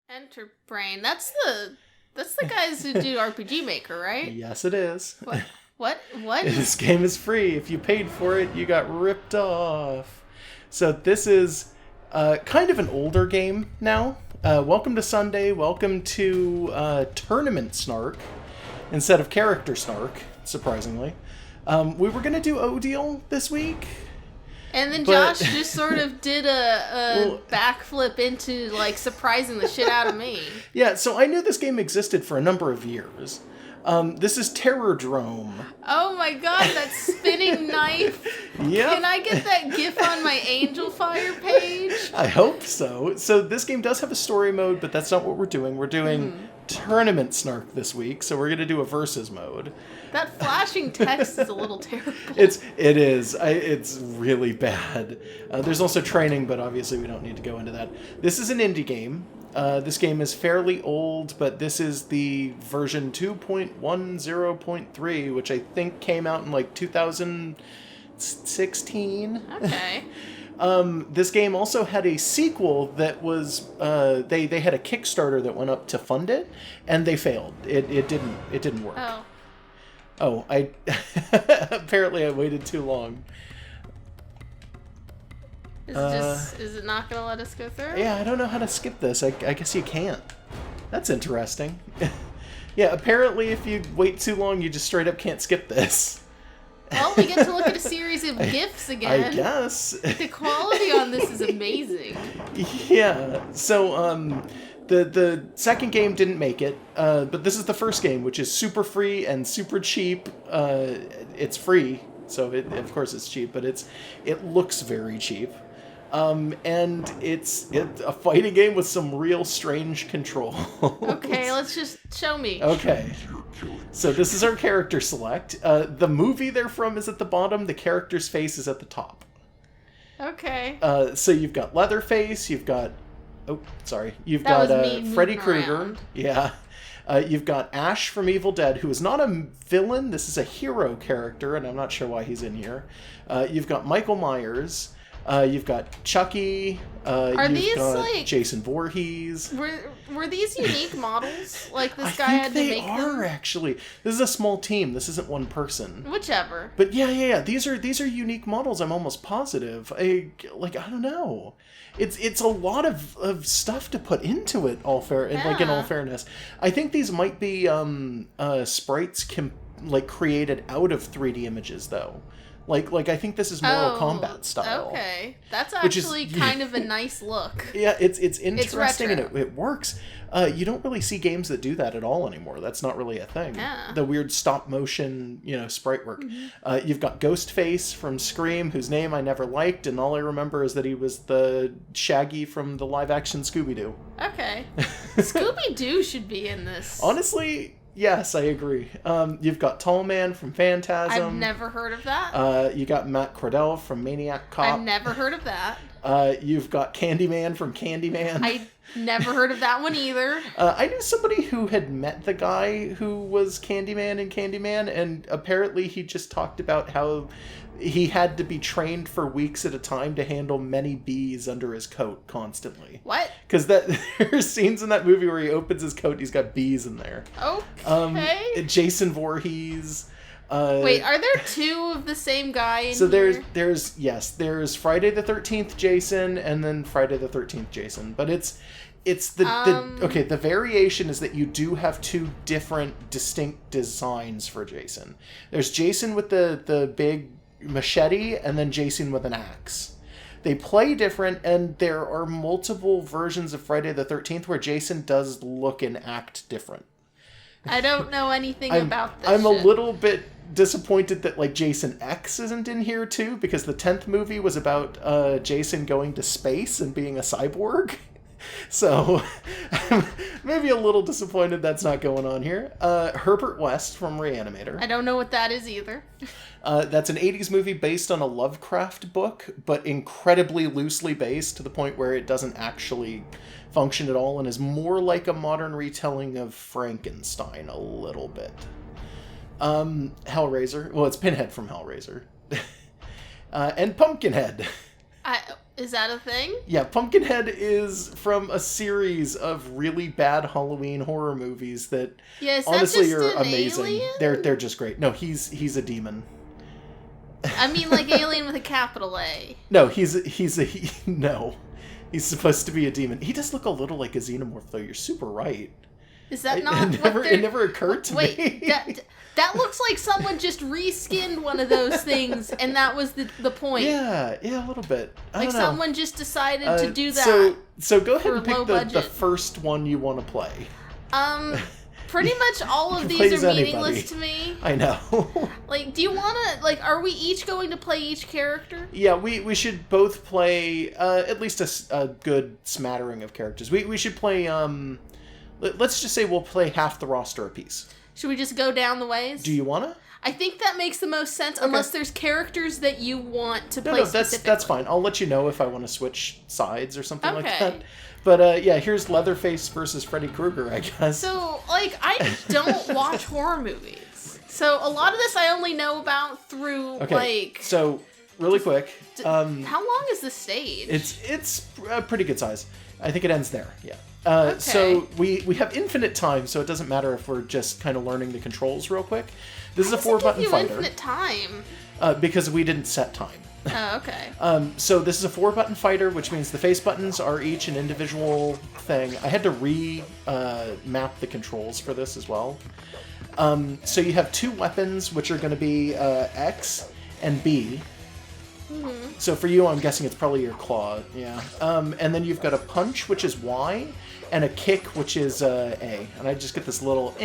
Enterbrain. That's the guys who do RPG Maker, right? Yes, it is. What? This game is free. If you paid for it, you got ripped off. So this is kind of an older game now. Welcome to Sunday. Welcome to Tournament Snark instead of Character Snark, surprisingly. We were going to do Odile this week. And then Josh just sort of did a backflip into, like, surprising the shit out of me. Yeah, so I knew this game existed for a number of years. This is Terrordrome. Oh my god, that spinning knife. Yep. Can I get that GIF on my Angel Fire page? I hope so. So this game does have a story mode, but that's not what we're doing. We're doing Tournament Snark this week, so we're going to do a versus mode. That flashing text is a little terrible. It is. It's really bad. There's also training, but obviously we don't need to go into that. This is an indie game. This game is fairly old, but this is the version 2.10.3, which I think came out in like 2016. Okay. This game also had a sequel that was they had a Kickstarter that went up to fund it, and they failed. It didn't work. Oh, I apparently I waited too long. Is it not going to let us go through? Yeah, I don't know how to skip this. I guess you can't. That's interesting. Yeah, apparently if you wait too long, you just straight up can't skip this. Well, we get to look at a series of GIFs again. I guess. The quality on this is amazing. Yeah, so the second game didn't make it, but this is the first game, which is super free and super cheap. It's free, so of course it's cheap, but it looks very cheap. And it's a fighting game with some real strange controls. Okay, let's just show me. Okay. So this is our character select. The movie they're from is at the bottom. The character's face is at the top. Okay. So you've got Leatherface. You've got... Oh, sorry. You've got Freddy Krueger. Yeah. You've got Ash from Evil Dead, who is not a villain. This is a hero character, and I'm not sure why he's in here. You've got Michael Myers. You've got Chucky. You've got like Jason Voorhees? Were these unique models? Like this guy had to make them? They are actually. This is a small team. This isn't one person. Whichever. But yeah. These are unique models. I'm almost positive. I don't know. It's a lot of stuff to put into it. In all fairness, I think these might be sprites created out of 3D images though. Like I think this is Mortal Kombat style. Okay, that's actually kind of a nice look. Yeah, it's interesting it's and it works. You don't really see games that do that at all anymore. That's not really a thing. Yeah. The weird stop motion, sprite work. Mm-hmm. You've got Ghostface from Scream, whose name I never liked, and all I remember is that he was the Shaggy from the live action Scooby-Doo. Okay, Scooby-Doo should be in this. Honestly. Yes, I agree. You've got Tall Man from Phantasm. I've never heard of that. You got Matt Cordell from Maniac Cop. I've never heard of that. You've got Candyman from Candyman. I never heard of that one either. I knew somebody who had met the guy who was Candyman in Candyman, and apparently he just talked about how he had to be trained for weeks at a time to handle many bees under his coat constantly. What? Because there's scenes in that movie where he opens his coat and he's got bees in there. Okay. Jason Voorhees. Wait, are there two of the same guy in so here? there's Friday the 13th Jason and then Friday the 13th Jason, but the variation is that you do have two different distinct designs for Jason. There's Jason with the big machete and then Jason with an axe. They play different, and there are multiple versions of Friday the 13th where Jason does look and act different. I don't know anything about this. I'm a little bit disappointed that Jason X isn't in here too, because the 10th movie was about Jason going to space and being a cyborg. So I'm maybe a little disappointed that's not going on here. Herbert West from Reanimator. I don't know what that is either. That's an 80s movie based on a Lovecraft book, but incredibly loosely based to the point where it doesn't actually function at all and is more like a modern retelling of Frankenstein a little bit. Hellraiser. Well, it's Pinhead from Hellraiser. And Pumpkinhead. Is that a thing? Yeah, Pumpkinhead is from a series of really bad Halloween horror movies that honestly are amazing. Alien? They're just great. No, he's a demon. I mean, like Alien with a capital A. No, no. He's supposed to be a demon. He does look a little like a xenomorph, though. You're super right. Is that not it never occurred to me. Wait, that looks like someone just reskinned one of those things, and that was the point. Yeah, a little bit. I don't know. Someone just decided to do that. So go ahead and pick the first one you want to play. Pretty much all of these are meaningless to me. I know. Do you want to, are we each going to play each character? Yeah, we should both play at least a good smattering of characters. We should play, let's just say we'll play half the roster apiece. Should we just go down the ways? Do you want to? I think that makes the most sense, unless there's characters that you want to play specifically. That's fine. I'll let you know if I want to switch sides or something like that. But here's Leatherface versus Freddy Krueger, I guess. So, I don't watch horror movies. So a lot of this I only know about through, So, really quick. How long is the stage? It's a pretty good size. I think it ends there, yeah. So we have infinite time, so it doesn't matter if we're just kind of learning the controls real quick. This is a 4-button fighter. Infinite time? Because we didn't set time. Oh, okay. So this is a 4-button fighter, which means the face buttons are each an individual thing. I had to map the controls for this as well. So you have 2 weapons, which are going to be X and B. Mm-hmm. So for you, I'm guessing it's probably your claw, yeah. And then you've got a punch, which is Y, and a kick, which is A. And I just get this little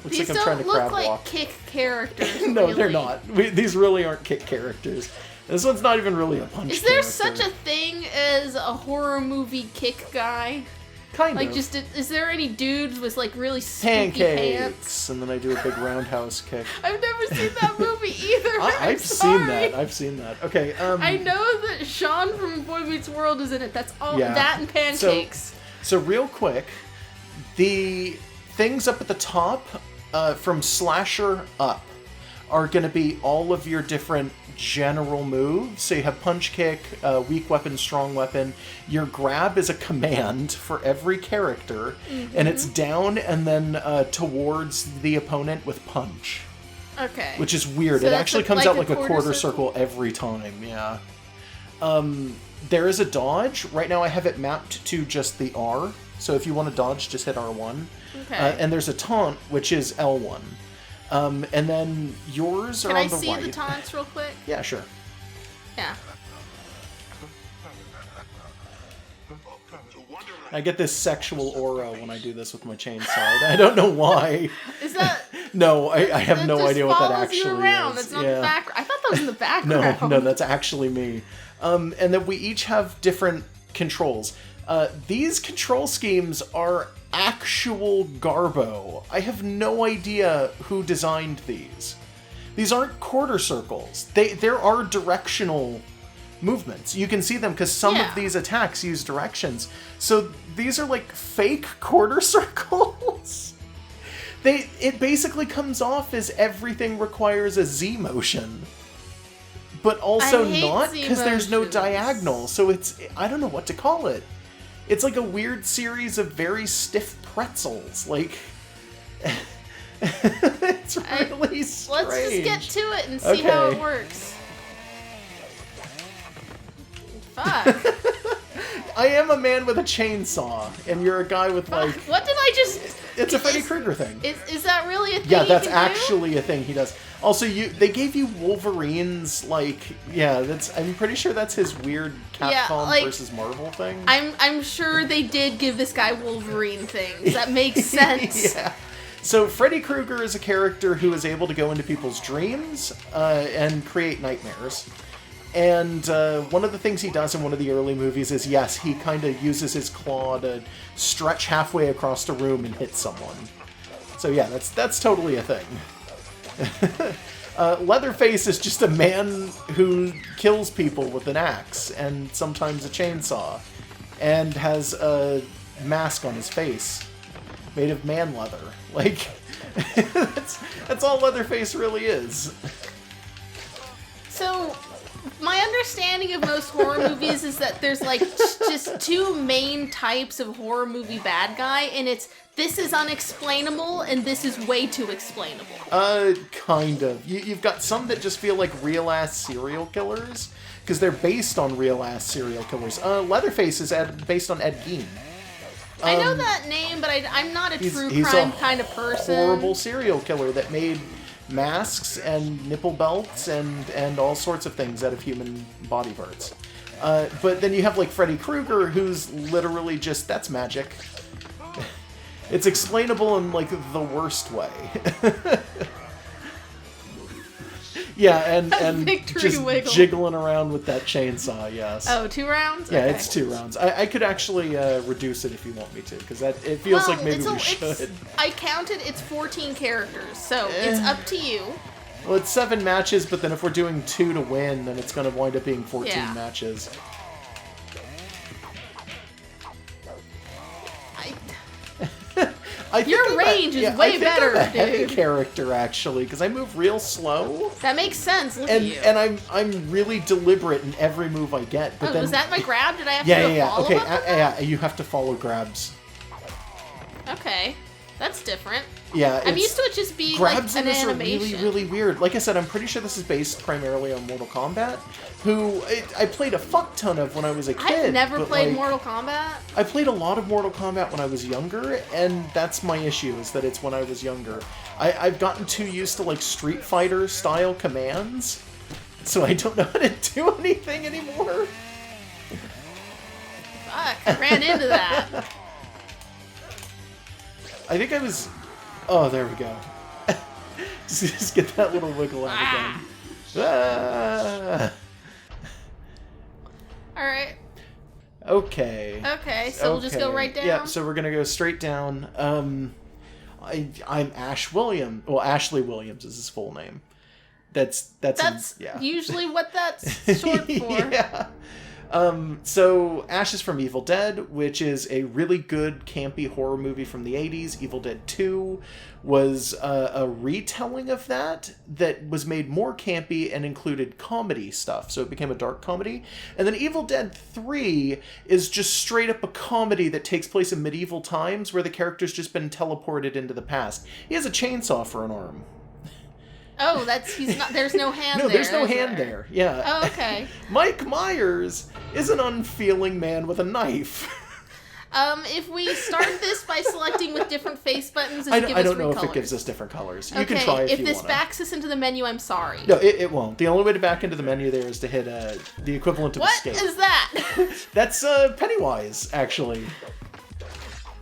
looks like I'm trying to crab walk. These don't look like kick characters. No, really. They're not. These really aren't kick characters. This one's not even really a punch Is there character. such a thing as a horror movie kick guy? Kind of. Is there any dudes with really spooky pancakes pants? And then I do a big roundhouse kick. I've never seen that movie either. I've seen that. Okay. I know that Sean from Boy Meets World is in it. That's all. Yeah. That and pancakes. So real quick, the things up at the top from slasher up are going to be all of your different general moves. So you have punch, kick, weak weapon, strong weapon. Your grab is a command for every character, and it's down and then towards the opponent with punch. Okay. Which is weird. So it actually comes out like a quarter circle every time, yeah. There is a dodge. Right now I have it mapped to just the R. So if you want to dodge, just hit R1. Okay. And there's a taunt, which is L1. And then yours are on the right. Can I see the taunts real quick? Yeah, sure. Yeah. I get this sexual aura when I do this with my chainsaw. I don't know why. Is that... No, I have no idea what that actually is. It's not the background. I thought that was in the background. No, that's actually me. And then we each have different controls. These control schemes are actual garbo. I have no idea who designed these. These aren't quarter circles. There are directional movements. You can see them because some of these attacks use directions. So these are like fake quarter circles. It basically comes off as everything requires a Z motion. But also not, because there's no diagonal. So I don't know what to call it. It's like a weird series of very stiff pretzels. It's really strange. Let's just get to it and see how it works. Fuck. I am a man with a chainsaw, and you're a guy with What did I just... It's a Freddy Krueger thing. Is that really a thing? Yeah, that's actually a thing he does. Also, they gave you Wolverine's I'm pretty sure that's his weird Capcom versus Marvel thing. I'm sure they did give this guy Wolverine things. That makes sense. Yeah. So Freddy Krueger is a character who is able to go into people's dreams and create nightmares. And one of the things he does in one of the early movies is, he kind of uses his claw to stretch halfway across the room and hit someone. So that's totally a thing. Leatherface is just a man who kills people with an axe and sometimes a chainsaw, and has a mask on his face. made of man leather. Like, that's all Leatherface really is. So, my understanding of most horror movies is that there's, like, just two main types of horror movie bad guy, and it's, this is unexplainable, and this is way too explainable. Kind of. You've got some that just feel like real-ass serial killers, because they're based on real-ass serial killers. Leatherface is based on Ed Gein. I know that name, but I'm not a true crime kind of person. Horrible serial killer that made masks and nipple belts and all sorts of things out of human body parts. But then you have like Freddy Krueger, who's literally just, that's magic. It's explainable in like the worst way. Yeah, and just wiggle. Jiggling around with that chainsaw, yes. Oh, 2 rounds? Yeah, okay. It's 2 rounds. I could actually reduce it if you want me to, because it feels like maybe we should. I counted, it's 14 characters, so it's up to you. Well, it's 7 matches, but then if we're doing 2 to win, then it's going to wind up being 14 matches. Your range is way better, I'm a heavy character, actually, because I move real slow. That makes sense. Look at you. And I'm really deliberate in every move I get. But then, was that my grab? Did I have to follow okay, up with that? you have to follow grabs. Okay, that's different. Yeah, I'm used to it just being grabs like an in this animation. are really, really weird. Like I said, I'm pretty sure this is based primarily on Mortal Kombat, who I played a fuck ton of when I was a kid. I've never played Mortal Kombat. I played a lot of Mortal Kombat when I was younger, and that's my issue, is that it's when I was younger. I've gotten too used to like Street Fighter style commands, so I don't know how to do anything anymore. Fuck, I ran into that. I think I was... Oh, there we go. just get that little wiggle out again. Ah. Alright. Okay. Okay, so we'll just go right down? Yeah, so we're gonna go straight down. I'm Ash Williams. Well, Ashley Williams is his full name. That's usually what that's short for. Yeah. So Ash is from Evil Dead, which is a really good campy horror movie from the 80s. Evil Dead 2 was a retelling of that was made more campy and included comedy stuff, so it became a dark comedy. And then Evil Dead 3 is just straight up a comedy that takes place in medieval times where the character's just been teleported into the past. He has a chainsaw for an arm. Oh, he's not. There's no hand there. No, there's no hand there. Yeah. Oh, okay. Mike Myers is an unfeeling man with a knife. If we start this by selecting with different face buttons, I don't know if it gives us different colors. You can try if you want. If this backs us into the menu, I'm sorry. No, it won't. The only way to back into the menu there is to hit the equivalent of escape. What is that? That's Pennywise, actually.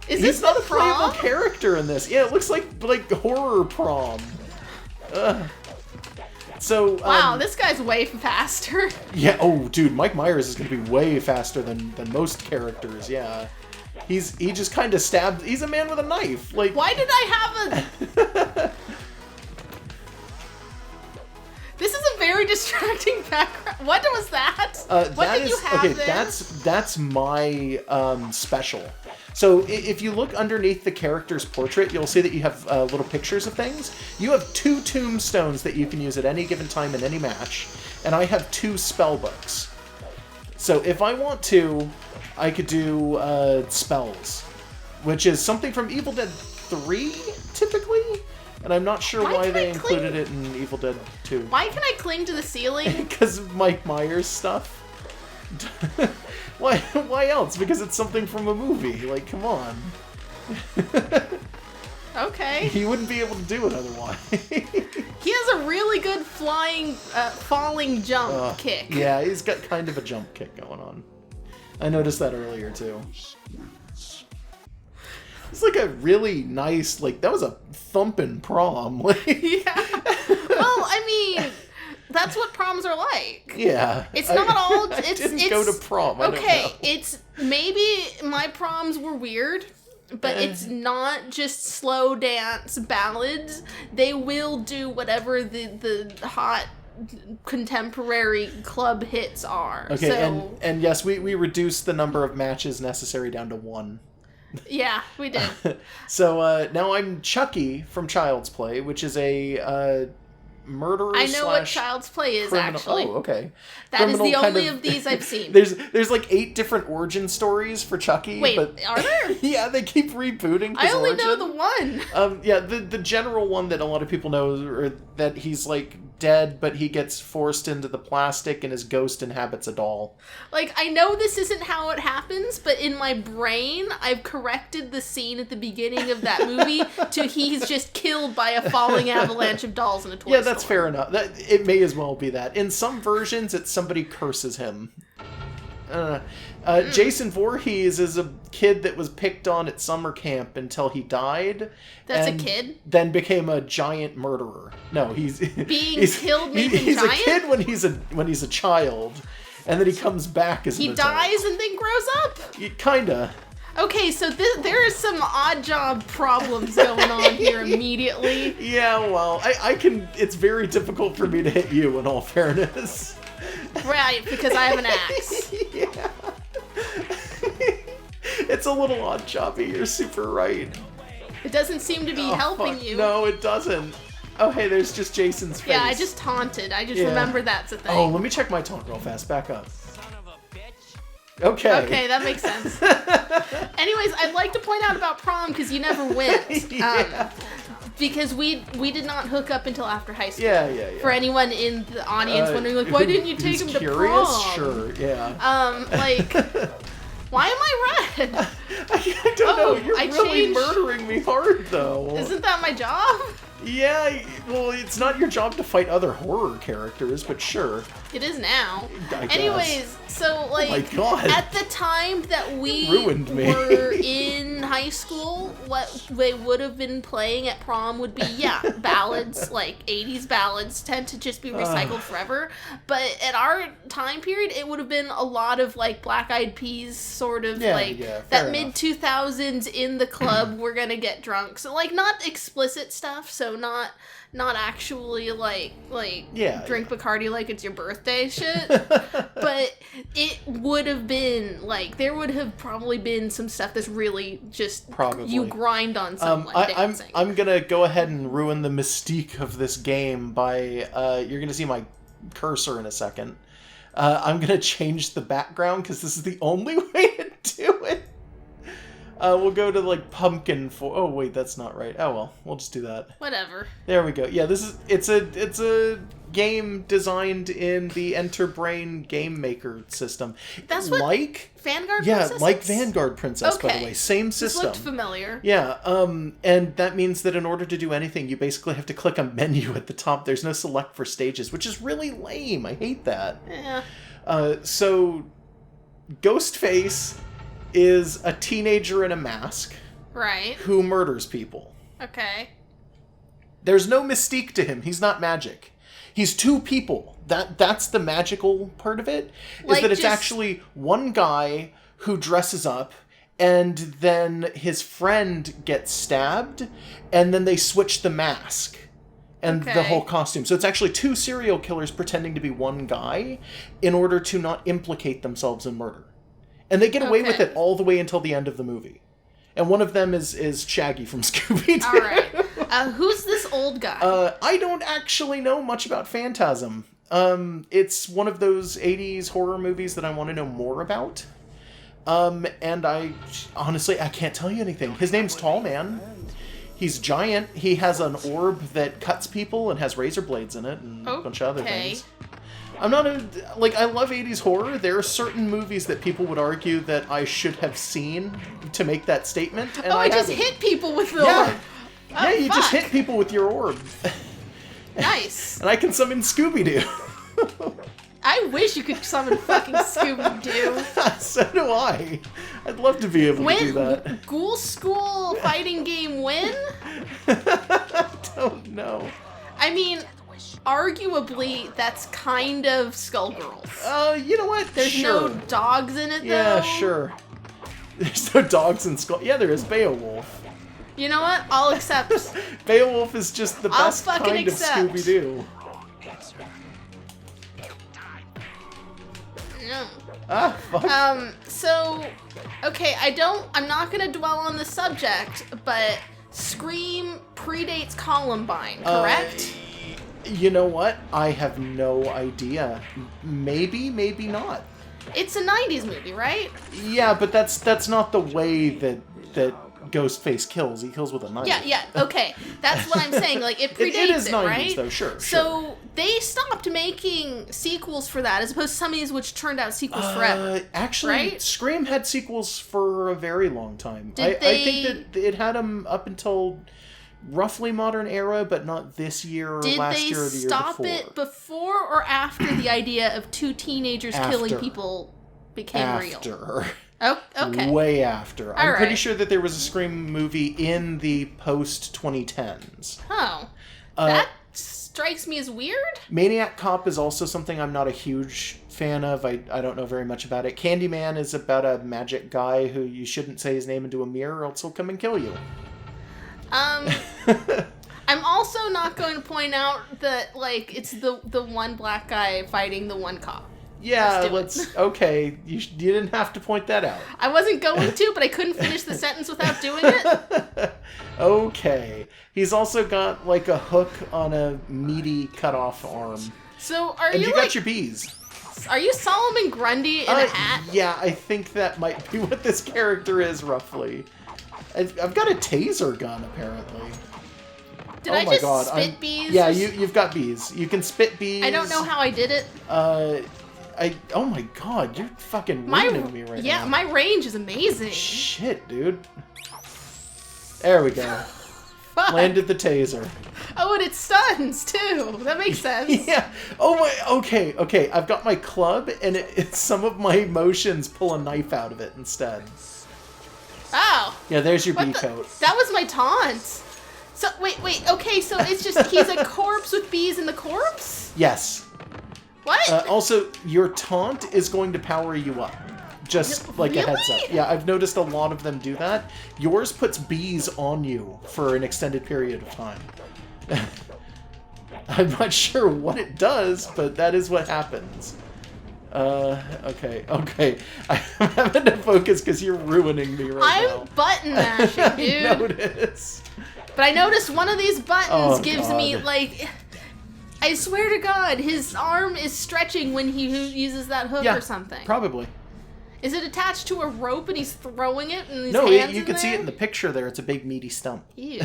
He's not a playable character in this. Yeah, it looks like horror prom. So wow, this guy's way faster. Yeah. Oh, dude, Mike Myers is going to be way faster than most characters. Yeah. He just kind of stabs. He's a man with a knife. Like, why did I have a? This is a very distracting background. What was that? What did you have okay, there? That's my special. So if you look underneath the character's portrait, you'll see that you have little pictures of things. You have 2 tombstones that you can use at any given time in any match, and I have 2 spell books. So if I want to, I could do spells, which is something from Evil Dead 3, typically? And I'm not sure why they included it in Evil Dead 2. Why can I cling to the ceiling? Because of Mike Myers stuff. Why else? Because it's something from a movie. Like, come on. Okay. He wouldn't be able to do it otherwise. He has a really good falling jump kick. Yeah, he's got kind of a jump kick going on. I noticed that earlier, too. It's like a really nice, that was a thumping prom. Yeah. Well, I mean, that's what proms are like. Yeah. It's not all... I didn't go to prom. Okay, it's... Maybe my proms were weird, but it's not just slow dance ballads. They will do whatever the hot contemporary club hits are. Okay, so... and yes, we reduced the number of matches necessary down to 1. Yeah, we did. So now I'm Chucky from Child's Play, which is a murderer. I know what Child's Play is, actually. Oh, okay. That is the only of these I've seen. There's like 8 different origin stories for Chucky. Wait, but are there? Yeah, they keep rebooting his I only origin. know the one. Yeah, the general one that a lot of people know is that he's like dead, but he gets forced into the plastic and his ghost inhabits a doll. Like, I know this isn't how it happens, but in my brain, I've corrected the scene at the beginning of that movie to he's just killed by a falling avalanche of dolls in a toy store. Yeah, that's fair enough. It may as well be that. In some versions, it's somebody curses him. Jason Voorhees is a kid that was picked on at summer camp until he died. That's a kid? Then became a giant murderer. No, he's killed made him he's giant? a kid when he's a child, and then he comes back as an adult. He dies and then grows up? Kinda. Okay, so there are some odd job problems going on here immediately. Yeah, well, I can. It's very difficult for me to hit you, in all fairness. Right, because I have an axe. Yeah. It's a little odd jobby, you're super right. It doesn't seem to be helping you. No, it doesn't. Oh, hey, there's just Jason's face. Yeah, I just taunted. I just remember that's a thing. Oh, let me check my taunt real fast. Back up. Okay. Okay, that makes sense. Anyways, I'd like to point out about prom, because you never went. Yeah. Because we did not hook up until after high school. Yeah. For anyone in the audience wondering, like, why didn't you take him to prom? Sure, yeah. Like, why am I red? I don't know. You're really murdering me hard, though. Isn't that my job? Yeah, well, it's not your job to fight other horror characters, but sure. It is now. I guess. Anyways, so, like, oh my God. at the time that we ruined me. were in high school, what they would have been playing at prom would be, ballads, like 80s ballads tend to just be recycled forever. But at our time period, it would have been a lot of, like, Black Eyed Peas, sort of, that mid-2000s in the club, we're gonna get drunk. So, like, not explicit stuff, so not actually like drink Bacardi like it's your birthday shit, but it would have been like there would have probably been some stuff that's really just you grind on someone dancing. I'm gonna go ahead and ruin the mystique of this game by you're gonna see my cursor in a second. I'm gonna change the background because this is the only way to do it. We'll go to like pumpkin for. Oh wait, that's not right. Oh well, we'll just do that. Whatever. There we go. Yeah, it's a game designed in the Enterbrain Game Maker system. That's what Vanguard Princess. Yeah, like Vanguard Princess, by the way. Same system. This looked familiar. Yeah, and that means that in order to do anything, you basically have to click a menu at the top. There's no select for stages, which is really lame. I hate that. Yeah. So, Ghostface is a teenager in a mask. Right. Who murders people. Okay. There's no mystique to him. He's not magic. He's 2 people. That's the magical part of it. Is that it's actually one guy who dresses up and then his friend gets stabbed and then they switch the mask and the whole costume. So it's actually 2 serial killers pretending to be one guy in order to not implicate themselves in murder. And they get away with it all the way until the end of the movie. And one of them is Shaggy from Scooby-Doo. All right. Who's this old guy? I don't actually know much about Phantasm. It's one of those 80s horror movies that I want to know more about. And I can't tell you anything. His name's Tall Man. He's giant. He has an orb that cuts people and has razor blades in it and a bunch of other things. I'm not I love 80s horror. There are certain movies that people would argue that I should have seen to make that statement, and I just hit people with the orb. Yeah, you just hit people with your orb. Nice. And I can summon Scooby-Doo. I wish you could summon fucking Scooby-Doo. So do I. I'd love to be able to do that. Ghoul School fighting game win? I don't know. I mean, arguably, that's kind of Skullgirls. You know what? There's no dogs in it, though. Yeah, sure. There's no dogs in Skull. Yeah, there is Beowulf. You know what? I'll accept. Beowulf is just the best kind of Scooby-Doo. No. Ah, fuck. So, okay, I'm not gonna dwell on the subject, but Scream predates Columbine, correct? You know what? I have no idea. Maybe, maybe not. It's a 90s movie, right? Yeah, but that's not the way that Ghostface kills. He kills with a knife. Yeah, okay. That's what I'm saying. Like, it predates it is 90s, right? though, sure. So, they stopped making sequels for that, as opposed to some of these which turned out sequels forever. Actually, right? Scream had sequels for a very long time. I think that it had them up until roughly modern era, but not this year or last year or the year before. Did they stop it before or after the idea of two teenagers killing people became real? After. Oh, okay. Way after. I'm All pretty right. sure that there was a Scream movie in the post-2010s. Oh. That strikes me as weird. Maniac Cop is also something I'm not a huge fan of. I don't know very much about it. Candyman is about a magic guy who you shouldn't say his name into a mirror or else he'll come and kill you. I'm also not going to point out that, like, it's the one black guy fighting the one cop. Yeah, okay. You didn't have to point that out. I wasn't going to, but I couldn't finish the sentence without doing it. Okay. He's also got, like, a hook on a meaty cut-off arm. So, are and you, got your bees. Are you Solomon Grundy in a hat? Yeah, I think that might be what this character is, roughly. I've got a taser gun, apparently. Did I just spit bees? Yeah, you've got bees. You can spit bees. I don't know how I did it. Oh my god, you're fucking ruining me right now. Yeah, my range is amazing. Shit, dude. There we go. Fuck. Landed the taser. Oh, and it stuns, too. That makes sense. Yeah. Oh my, okay. I've got my club, and it's some of my motions pull a knife out of it instead. Oh. Yeah, there's your bee coat. That was my taunt. So, wait, okay, so it's just, he's a corpse with bees in the corpse? Yes. What? Also, your taunt is going to power you up. Just like a heads up. Yeah, I've noticed a lot of them do that. Yours puts bees on you for an extended period of time. I'm not sure what it does, but that is what happens. Okay. I'm having to focus because you're ruining me right now. I'm button mashing, dude. I notice. But I noticed one of these buttons gives me, like... I swear to God, his arm is stretching when he uses that hook or something. Probably. Is it attached to a rope and he's throwing it and his No, hands you in can see there? it in the picture there. It's a big meaty stump. Ew.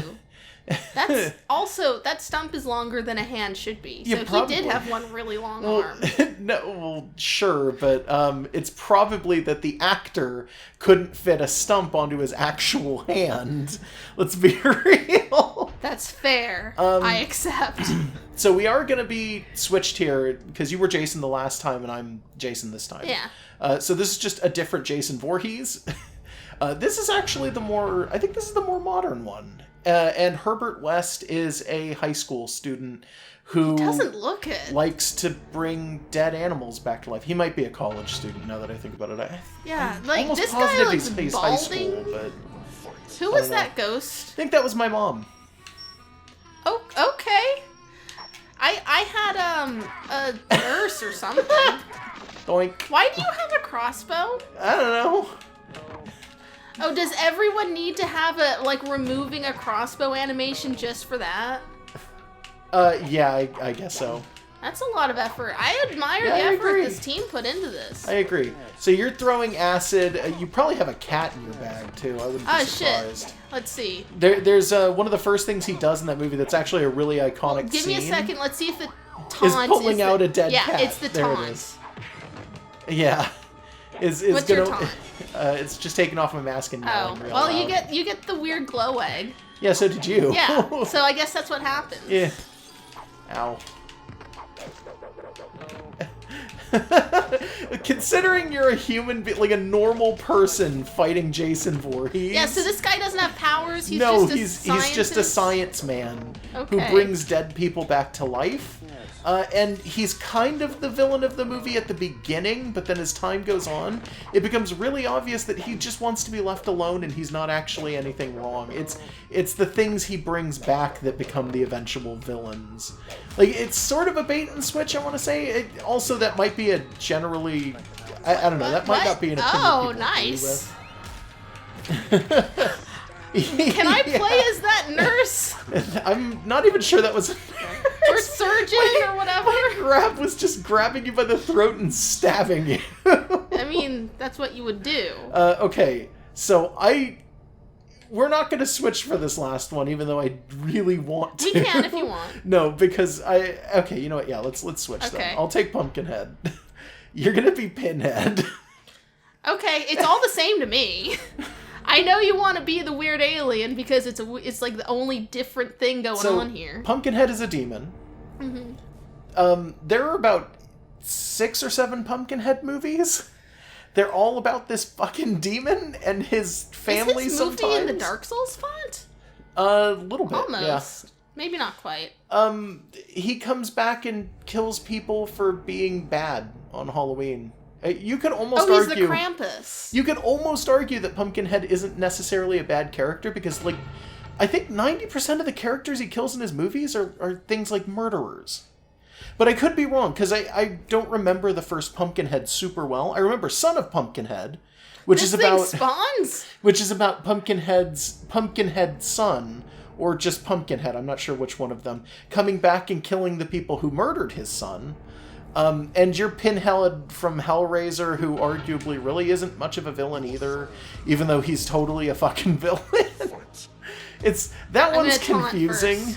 That's also, that stump is longer than a hand should be. So he did have one really long arm. No, well, sure, but it's probably that the actor couldn't fit a stump onto his actual hand. Let's be real. That's fair. I accept. So we are going to be switched here, because you were Jason the last time, and I'm Jason this time. Yeah. So this is just a different Jason Voorhees. This is actually I think this is the more modern one. And Herbert West is a high school student who doesn't look it. Likes to bring dead animals back to life. He might be a college student now that I think about it. Yeah, I'm like almost this guy positive looks he's balding. high school, but who was that ghost? I think that was my mom. Oh, okay. I had a nurse or something. Doink. Why do you have a crossbow? I don't know. Oh, does everyone need to have removing a crossbow animation just for that? Yeah, I guess so. That's a lot of effort. I admire the effort this team put into this. I agree. So you're throwing acid. You probably have a cat in your bag, too. I wouldn't be surprised. Shit. Let's see. There's one of the first things he does in that movie that's actually a really iconic Give scene. me a second. Let's see if the taunt is pulling out a dead cat. Yeah, it's the there taunt. It is. Yeah. What's your taunt? It's just taking off my mask and yelling real loud. you get the weird glow egg. Yeah, so did you. Yeah, so I guess that's what happens. Yeah. Ow. Considering you're a human, like a normal person fighting Jason Voorhees. Yeah, so this guy doesn't have powers. He's just a science man who brings dead people back to life. And he's kind of the villain of the movie at the beginning, but then as time goes on, it becomes really obvious that he just wants to be left alone and he's not actually anything wrong. It's the things he brings back that become the eventual villains. Like, it's sort of a bait and switch, I want to say. Also, that might be a generally I don't know. That might not be an opinion Oh, people agree nice. with. Can I play as that nurse? I'm not even sure that was a nurse. Or surgeon or whatever? My grab was just grabbing you by the throat and stabbing you. I mean, that's what you would do. Okay, so we're not going to switch for this last one, even though I really want to. We can if you want. No, because okay, you know what? Yeah, let's switch then. I'll take Pumpkinhead. You're going to be Pinhead. Okay, it's all the same to me. I know you want to be the weird alien because it's like the only different thing going on here. Pumpkinhead is a demon. Mm-hmm. There are about 6 or 7 Pumpkinhead movies. They're all about this fucking demon and his family. Is his movie in the Dark Souls font? A little bit, almost. Yeah. Maybe not quite. He comes back and kills people for being bad on Halloween. You could almost argue... he's the Krampus. You could almost argue that Pumpkinhead isn't necessarily a bad character because, like, I think 90% of the characters he kills in his movies are things like murderers. But I could be wrong, because I don't remember the first Pumpkinhead super well. I remember Son of Pumpkinhead, which is about Pumpkinhead's son, or just Pumpkinhead, I'm not sure which one of them, coming back and killing the people who murdered his son. And you're Pinhead from Hellraiser, who arguably really isn't much of a villain either, even though he's totally a fucking villain. That one's confusing.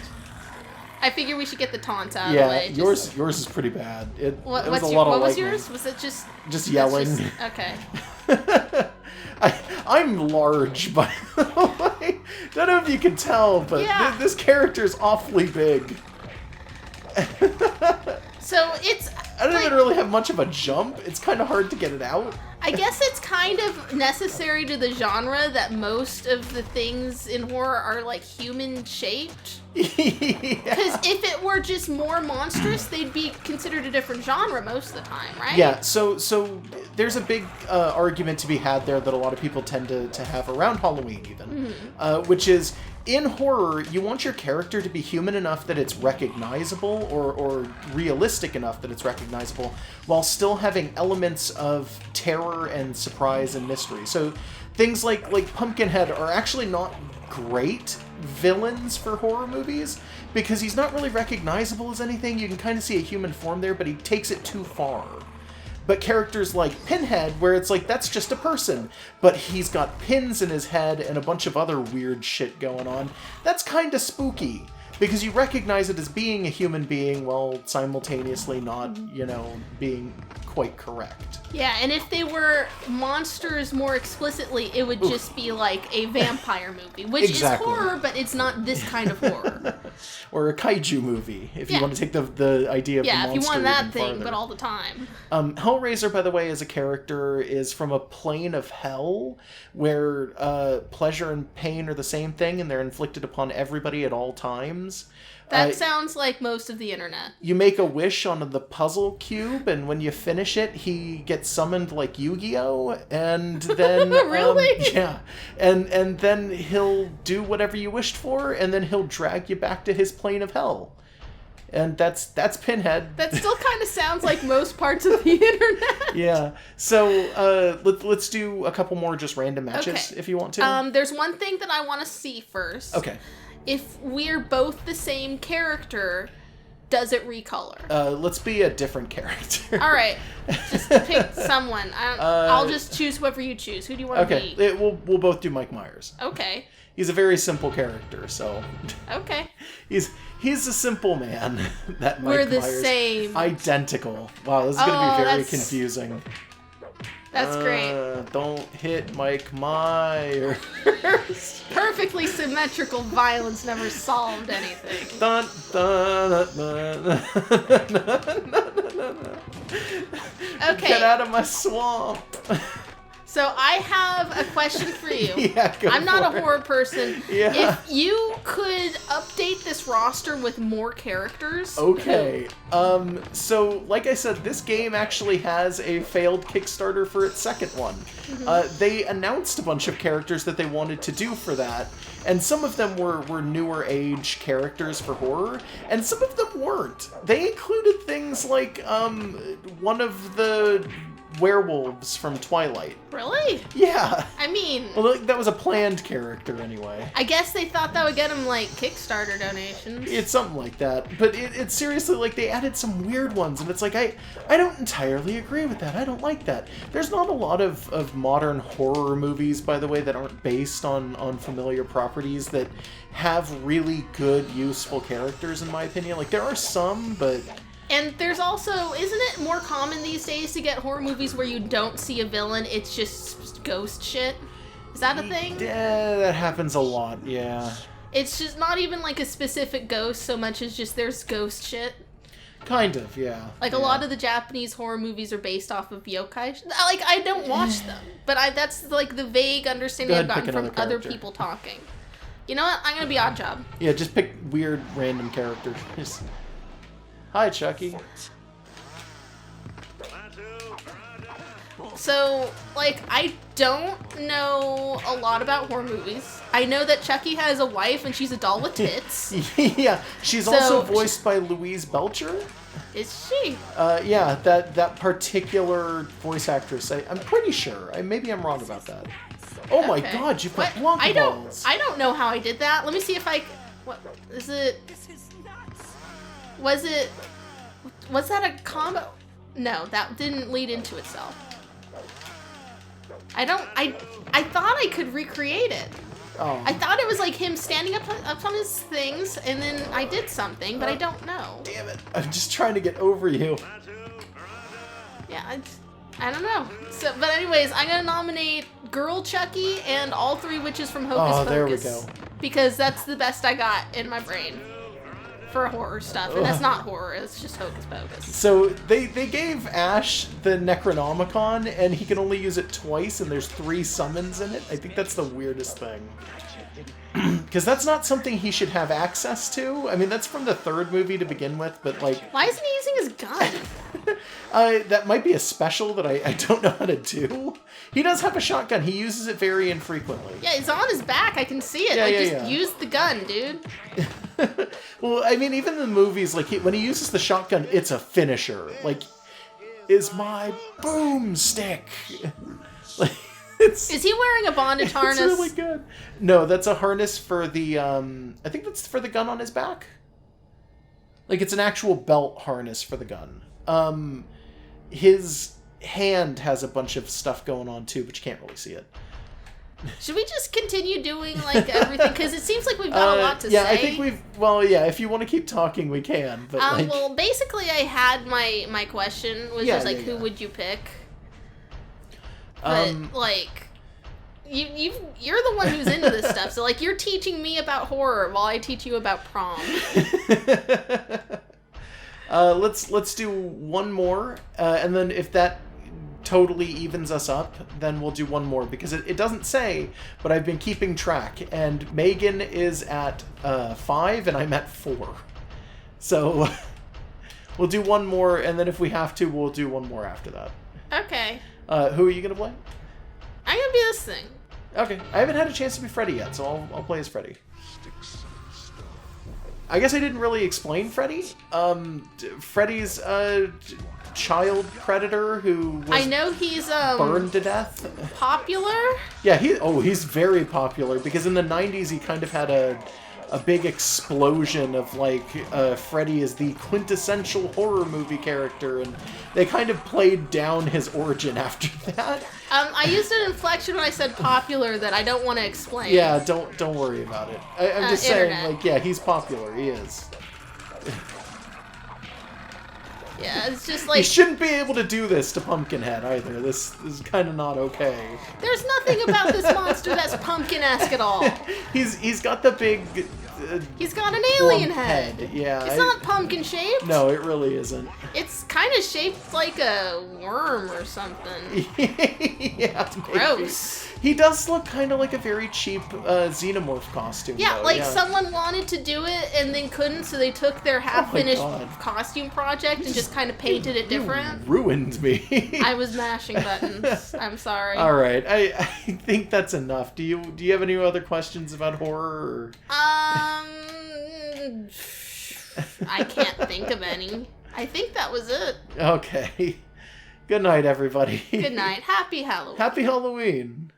I figure we should get the taunts out of the way. Yeah, yours is pretty bad. It was a lot of lightning. What was yours? Was it just yelling? Okay. I'm large, by the way. Don't know if you can tell, but this character's awfully big. So it's... I don't even really have much of a jump. It's kind of hard to get it out. I guess it's kind of necessary to the genre that most of the things in horror are, like, human-shaped. Because if it were just more monstrous, they'd be considered a different genre most of the time, right? Yeah, so there's a big argument to be had there that a lot of people tend to have around Halloween, even, which is... In horror, you want your character to be human enough that it's recognizable or realistic enough that it's recognizable while still having elements of terror and surprise and mystery. So things like Pumpkinhead are actually not great villains for horror movies because he's not really recognizable as anything. You can kind of see a human form there, but he takes it too far. But characters like Pinhead, where it's like, that's just a person, but he's got pins in his head and a bunch of other weird shit going on, that's kind of spooky. Because you recognize it as being a human being while simultaneously not, being quite correct. Yeah, and if they were monsters more explicitly, it would just be like a vampire movie, which is horror, but it's not this kind of horror. Or a kaiju movie, if you want to take the idea of the monster. Yeah, if you want that thing, farther. but all the time. Hellraiser, by the way, as a character, is from a plane of hell where pleasure and pain are the same thing, and they're inflicted upon everybody at all times. That sounds like most of the internet. You make a wish on the puzzle cube, and when you finish it, he gets summoned like Yu-Gi-Oh! And then... Really? Yeah. And then he'll do whatever you wished for, and then he'll drag you back to his plane of hell. And that's Pinhead. That still kind of sounds like most parts of the internet. Yeah. So let's do a couple more just random matches, if you want to. There's one thing that I want to see first. Okay. If we're both the same character, does it recolor? Let's be a different character. All right. Just pick someone. I'll just choose whoever you choose. Who do you want to be? Okay. We'll both do Mike Myers. Okay. He's a very simple character, so... Okay. He's a simple man, that Mike We're the Myers. Same. Identical. Wow, this is going to be very confusing. That's great. Don't hit Mike Myers. Perfectly symmetrical violence never solved anything. Dun, dun, dun, dun. Okay. Get out of my swamp. So I have a question for you. Yeah, I'm not a horror person. Yeah. If you could update this roster with more characters. Okay. So, like I said, this game actually has a failed Kickstarter for its second one. Mm-hmm. They announced a bunch of characters that they wanted to do for that, and some of them were newer age characters for horror, and some of them weren't. They included things like one of the werewolves from Twilight. Really? Yeah. I mean... Well, that was a planned character anyway. I guess they thought that would get him, like, Kickstarter donations. It's something like that. But it's seriously, like, they added some weird ones, and it's like, I don't entirely agree with that. I don't like that. There's not a lot of modern horror movies, by the way, that aren't based on familiar properties that have really good, useful characters, in my opinion. Like, there are some, but... And there's also, isn't it more common these days to get horror movies where you don't see a villain, it's just ghost shit? Is that a thing? Yeah, that happens a lot, yeah. It's just not even like a specific ghost so much as just there's ghost shit. Kind of, yeah. Like a lot of the Japanese horror movies are based off of yokai. Like, I don't watch them, but that's like the vague understanding I've gotten from other people talking. You know what? I'm gonna be Oddjob. Yeah, just pick weird random characters. Hi, Chucky. So, like, I don't know a lot about horror movies. I know that Chucky has a wife and she's a doll with tits. Yeah, she's also voiced by Louise Belcher. Is she? Yeah, that particular voice actress. I'm pretty sure. Maybe I'm wrong about that. Oh my God, you've got Blanca balls. I don't know how I did that. Let me see if I... What is it? Was that a combo? No, that didn't lead into itself. I thought I could recreate it. Oh. I thought it was like him standing up on his things, and then I did something, but I don't know. Damn it. I'm just trying to get over you. Yeah, I don't know. So, but anyways, I'm gonna nominate Girl Chucky and all three witches from Hocus Pocus. There we go. Because that's the best I got in my brain for horror stuff, and that's not horror, it's just Hocus Pocus. So they gave Ash the Necronomicon, and he can only use it twice, and there's 3 summons in it. I think that's the weirdest thing. Because that's not something he should have access to. I mean, that's from the 3rd movie to begin with, but like... Why isn't he using his gun? That might be a special that I don't know how to do. He does have a shotgun. He uses it very infrequently. Yeah, it's on his back. I can see it. Yeah, use the gun, dude. Well, I mean, even in the movies, like, when he uses the shotgun, it's a finisher. Like, is my boomstick. Like, is he wearing a bondage harness? It's really good. No, that's a harness for the, I think that's for the gun on his back. Like, it's an actual belt harness for the gun. His hand has a bunch of stuff going on, too, but you can't really see it. Should we just continue doing, like, everything? Because it seems like we've got a lot to say. Yeah, I think if you want to keep talking, we can. But well, basically, I had my question, was just, like, who would you pick? But, like, you're the one who's into this stuff, so, like, you're teaching me about horror while I teach you about prom. Let's do one more, and then if that totally evens us up, then we'll do one more, because it doesn't say, but I've been keeping track, and Megan is at 5 and I'm at 4. So we'll do one more, and then if we have to, we'll do one more after that. Okay. Who are you gonna play? I'm gonna be this thing. Okay. I haven't had a chance to be Freddy yet, so I'll play as Freddy. I guess I didn't really explain Freddy. Freddy's a child predator who was I know he's burned to death. Popular? Yeah, he's very popular, because in the 90s he kind of had a big explosion of, like, Freddy is the quintessential horror movie character, and they kind of played down his origin after that. I used an inflection when I said popular that I don't want to explain. Yeah, don't worry about it. I'm just saying, like, yeah, he's popular. He is. Yeah, it's just like... You shouldn't be able to do this to Pumpkinhead, either. This is kind of not okay. There's nothing about this monster that's pumpkin-esque at all. He's got the big... he's got an alien head. Yeah. It's not pumpkin-shaped. No, it really isn't. It's kind of shaped like a worm or something. Yeah, gross. He does look kind of like a very cheap xenomorph costume. Yeah, though. like someone wanted to do it and then couldn't, so they took their half-finished costume project and just kind of painted it different. You ruined me. I was mashing buttons. I'm sorry. All right, I think that's enough. Do you have any other questions about horror? I can't think of any. I think that was it. Okay. Good night, everybody. Good night. Happy Halloween. Happy Halloween.